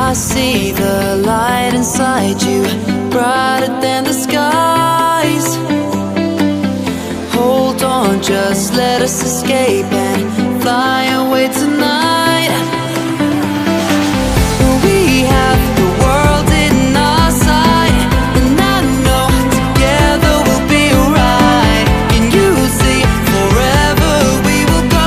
I see the light inside you, brighter than the skies. Hold on, just let us escape and fly away tonight. We have the world in our sight, and I know together we'll be alright. Can you see forever we will go?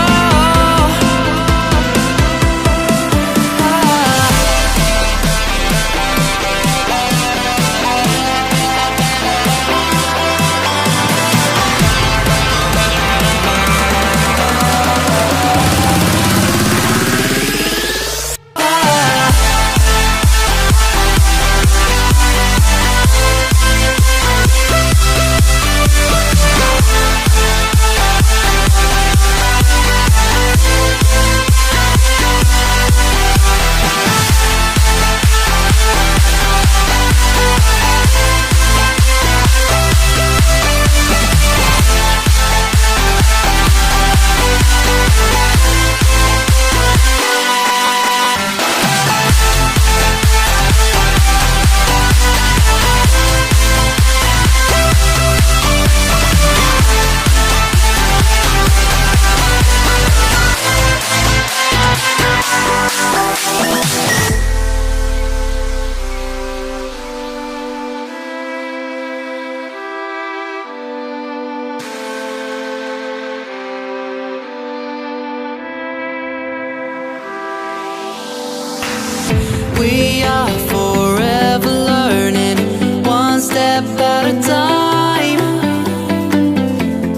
We are forever learning, one step at a time.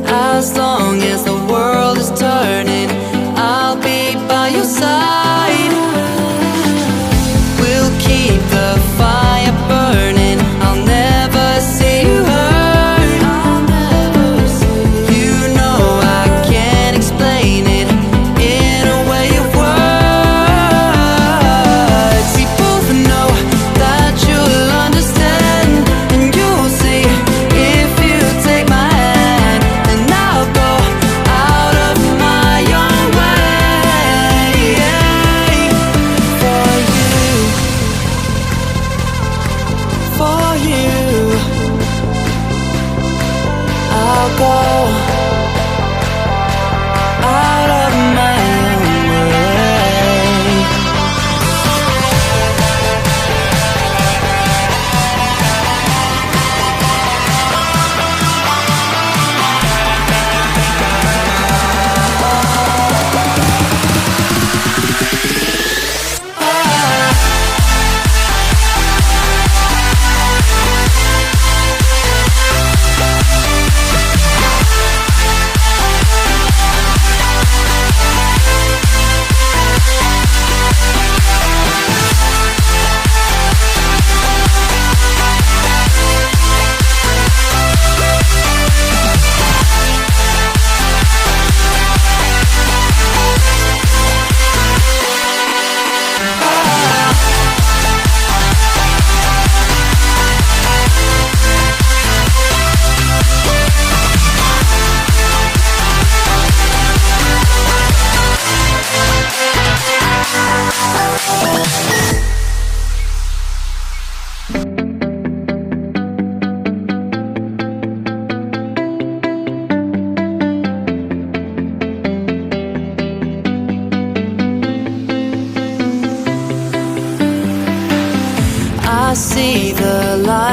As long as the world is turning, I'll be by your side. We'll keep the fire burning, I'll never see you hurt. You know I can't explain it in a way of words. We both know that you'll understand, and you'll see if you take my hand, and I'll go out of my own way for you, for you. I'll go out of my own way. I see the light